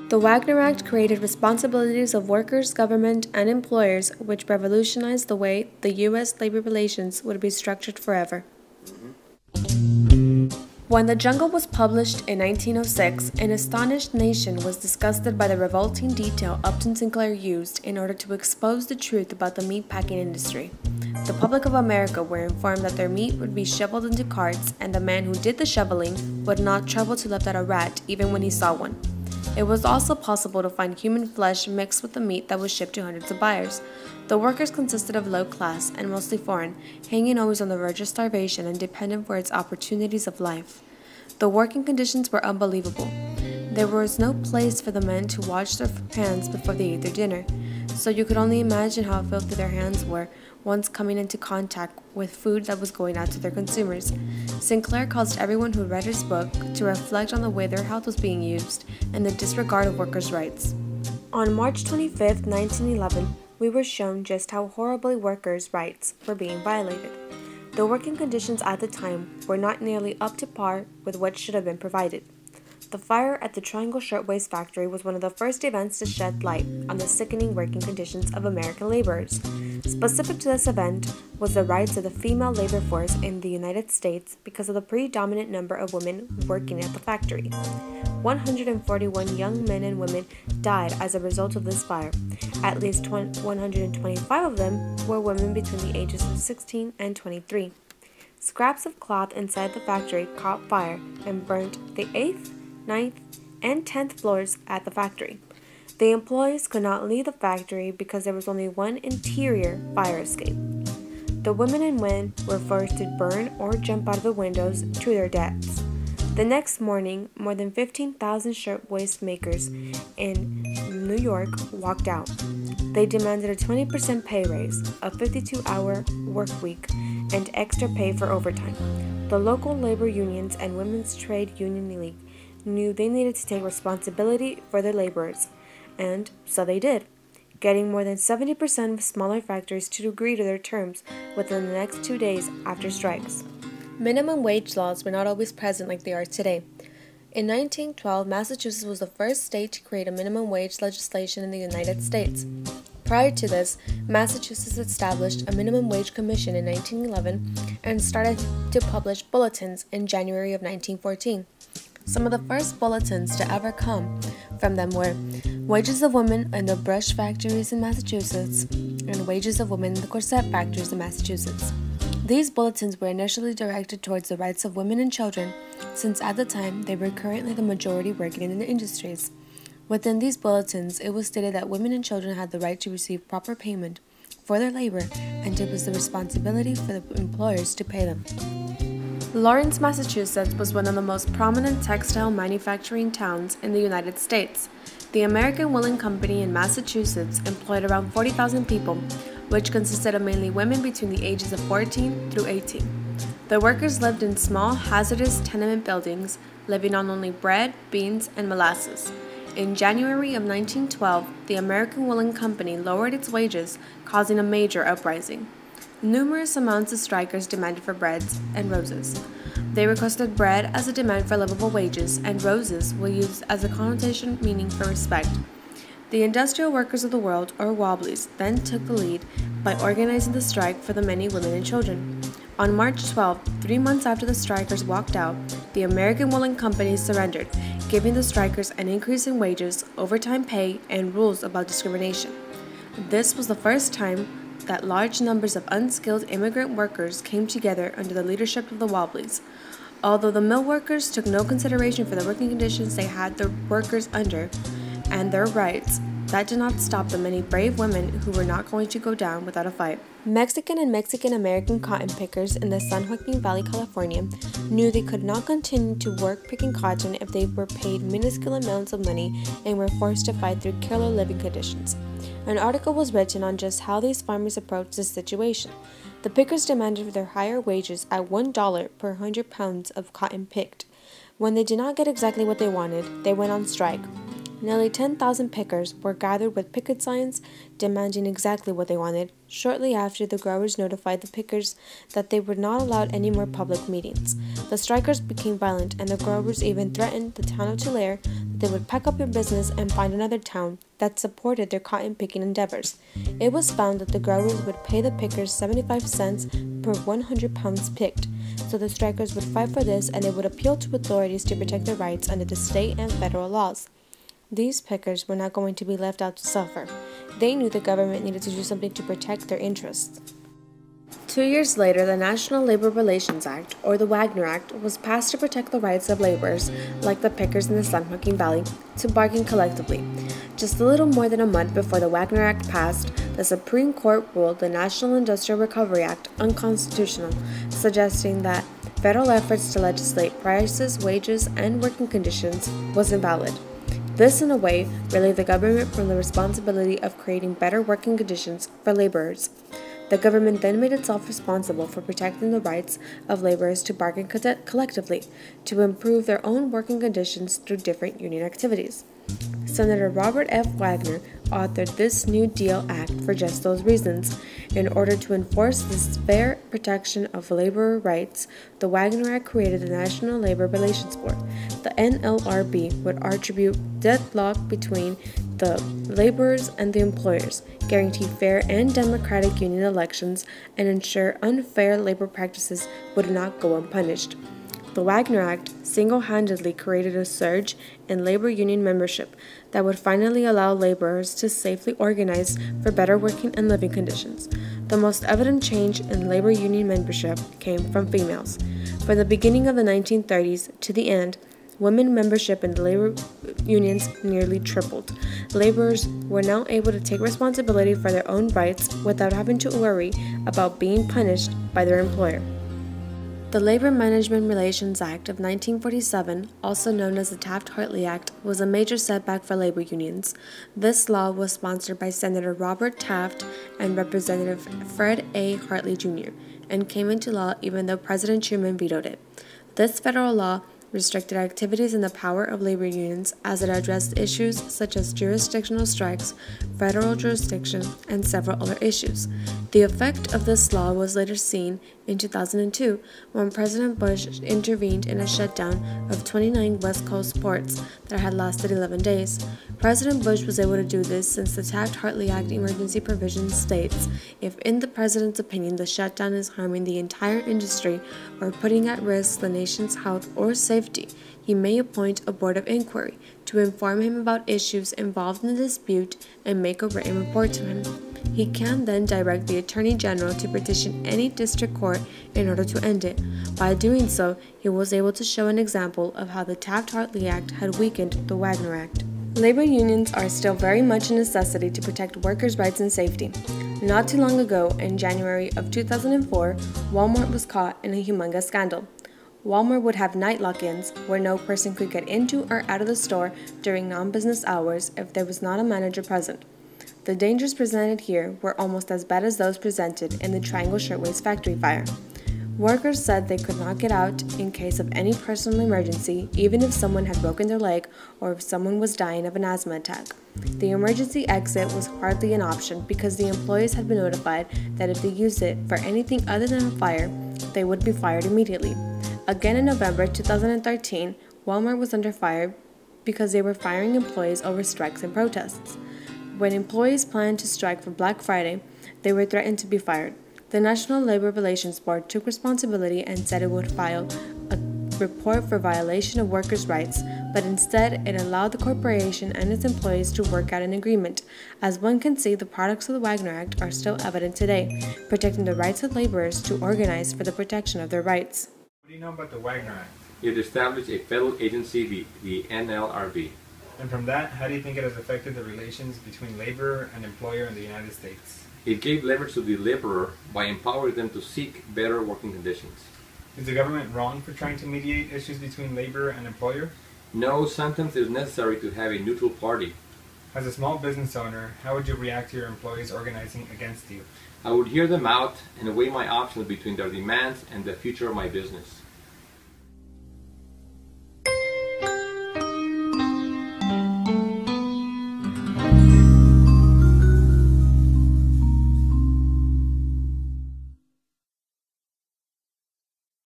The Wagner Act created responsibilities of workers, government, and employers, which revolutionized the way the U.S. labor relations would be structured forever. When The Jungle was published in 1906, an astonished nation was disgusted by the revolting detail Upton Sinclair used in order to expose the truth about the meatpacking industry. The public of America were informed that their meat would be shoveled into carts, and the man who did the shoveling would not trouble to lift out a rat even when he saw one. It was also possible to find human flesh mixed with the meat that was shipped to hundreds of buyers. The workers consisted of low class and mostly foreign, hanging always on the verge of starvation and dependent for its opportunities of life. The working conditions were unbelievable. There was no place for the men to wash their hands before they ate their dinner, so you could only imagine how filthy their hands were once coming into contact with food that was going out to their consumers. Sinclair caused everyone who read his book to reflect on the way their health was being used and the disregard of workers' rights. On March 25, 1911, we were shown just how horribly workers' rights were being violated. The working conditions at the time were not nearly up to par with what should have been provided. The fire at the Triangle Shirtwaist Factory was one of the first events to shed light on the sickening working conditions of American laborers. Specific to this event was the rights of the female labor force in the United States because of the predominant number of women working at the factory. 141 young men and women died as a result of this fire. At least 125 of them were women between the ages of 16 and 23. Scraps of cloth inside the factory caught fire and burnt the 8th, 9th, and 10th floors at the factory. The employees could not leave the factory because there was only one interior fire escape. The women and men were forced to burn or jump out of the windows to their deaths. The next morning, more than 15,000 shirtwaist makers in New York walked out. They demanded a 20% pay raise, a 52-hour work week, and extra pay for overtime. The local labor unions and Women's Trade Union League knew they needed to take responsibility for their laborers, and so they did, getting more than 70% of smaller factories to agree to their terms within the next 2 days after strikes. Minimum wage laws were not always present like they are today. In 1912, Massachusetts was the first state to create a minimum wage legislation in the United States. Prior to this, Massachusetts established a minimum wage commission in 1911 and started to publish bulletins in January of 1914. Some of the first bulletins to ever come from them were Wages of Women in the Brush Factories in Massachusetts and Wages of Women in the Corset Factories in Massachusetts. These bulletins were initially directed towards the rights of women and children, since at the time they were currently the majority working in the industries. Within these bulletins, it was stated that women and children had the right to receive proper payment for their labor, and it was the responsibility for the employers to pay them. Lawrence, Massachusetts was one of the most prominent textile manufacturing towns in the United States. The American Woolen Company in Massachusetts employed around 40,000 people, which consisted of mainly women between the ages of 14 through 18. The workers lived in small, hazardous tenement buildings, living on only bread, beans, and molasses. In January of 1912, the American Woolen Company lowered its wages, causing a major uprising. Numerous amounts of strikers demanded for breads and roses. They requested bread as a demand for livable wages, and roses were used as a connotation meaning for respect. The industrial workers of the world, or Wobblies, then took the lead by organizing the strike for the many women and children. On March 12, 3 months after the strikers walked out, the American Woolen Company surrendered, giving the strikers an increase in wages, overtime pay, and rules about discrimination. This was the first time that large numbers of unskilled immigrant workers came together under the leadership of the Wobblies. Although the mill workers took no consideration for the working conditions they had their workers under and their rights, that did not stop the many brave women who were not going to go down without a fight. Mexican and Mexican-American cotton pickers in the San Joaquin Valley, California, knew they could not continue to work picking cotton if they were paid minuscule amounts of money and were forced to fight through killer living conditions. An article was written on just how these farmers approached this situation. The pickers demanded their higher wages at $1 per 100 pounds of cotton picked. When they did not get exactly what they wanted, they went on strike. Nearly 10,000 pickers were gathered with picket signs demanding exactly what they wanted, shortly after the growers notified the pickers that they were not allowed any more public meetings. The strikers became violent, and the growers even threatened the town of Tulare that they would pack up their business and find another town that supported their cotton picking endeavors. It was found that the growers would pay the pickers 75 cents per 100 pounds picked, so the strikers would fight for this, and they would appeal to authorities to protect their rights under the state and federal laws. These pickers were not going to be left out to suffer. They knew the government needed to do something to protect their interests. 2 years later, the National Labor Relations Act, or the Wagner Act, was passed to protect the rights of laborers, like the pickers in the San Joaquin Valley, to bargain collectively. Just a little more than a month before the Wagner Act passed, the Supreme Court ruled the National Industrial Recovery Act unconstitutional, suggesting that federal efforts to legislate prices, wages, and working conditions was invalid. This, in a way, relieved the government from the responsibility of creating better working conditions for laborers. The government then made itself responsible for protecting the rights of laborers to bargain collectively to improve their own working conditions through different union activities. Senator Robert F. Wagner authored this New Deal Act for just those reasons. In order to enforce this fair protection of laborer rights, the Wagner Act created the National Labor Relations Board. The NLRB would attribute deadlock between the laborers and the employers, guarantee fair and democratic union elections, and ensure unfair labor practices would not go unpunished. The Wagner Act single-handedly created a surge in labor union membership that would finally allow laborers to safely organize for better working and living conditions. The most evident change in labor union membership came from females. From the beginning of the 1930s to the end, women membership in the labor unions nearly tripled. Laborers were now able to take responsibility for their own rights without having to worry about being punished by their employer. The Labor Management Relations Act of 1947, also known as the Taft-Hartley Act, was a major setback for labor unions. This law was sponsored by Senator Robert Taft and Representative Fred A. Hartley, Jr., and came into law even though President Truman vetoed it. This federal law restricted activities and the power of labor unions as it addressed issues such as jurisdictional strikes, federal jurisdiction, and several other issues. The effect of this law was later seen in 2002 when President Bush intervened in a shutdown of 29 West Coast ports that had lasted 11 days. President Bush was able to do this since the Taft-Hartley Act emergency provision states, if in the president's opinion the shutdown is harming the entire industry or putting at risk the nation's health or safety, he may appoint a board of inquiry to inform him about issues involved in the dispute and make a written report to him. He can then direct the Attorney General to petition any district court in order to end it. By doing so, he was able to show an example of how the Taft-Hartley Act had weakened the Wagner Act. Labor unions are still very much a necessity to protect workers' rights and safety. Not too long ago, in January of 2004, Walmart was caught in a humongous scandal. Walmart would have night lock-ins where no person could get into or out of the store during non-business hours if there was not a manager present. The dangers presented here were almost as bad as those presented in the Triangle Shirtwaist factory fire. Workers said they could not get out in case of any personal emergency, even if someone had broken their leg or if someone was dying of an asthma attack. The emergency exit was hardly an option because the employees had been notified that if they used it for anything other than a fire, they would be fired immediately. Again in November 2013, Walmart was under fire because they were firing employees over strikes and protests. When employees planned to strike for Black Friday, they were threatened to be fired. The National Labor Relations Board took responsibility and said it would file a report for violation of workers' rights, but instead it allowed the corporation and its employees to work out an agreement. As one can see, the products of the Wagner Act are still evident today, protecting the rights of laborers to organize for the protection of their rights. What do you know about the Wagner Act? It established a federal agency, the NLRB. And from that, how do you think it has affected the relations between laborer and employer in the United States? It gave leverage to the laborer by empowering them to seek better working conditions. Is the government wrong for trying to mediate issues between labor and employer? No, sometimes it is necessary to have a neutral party. As a small business owner, how would you react to your employees organizing against you? I would hear them out and weigh my options between their demands and the future of my business.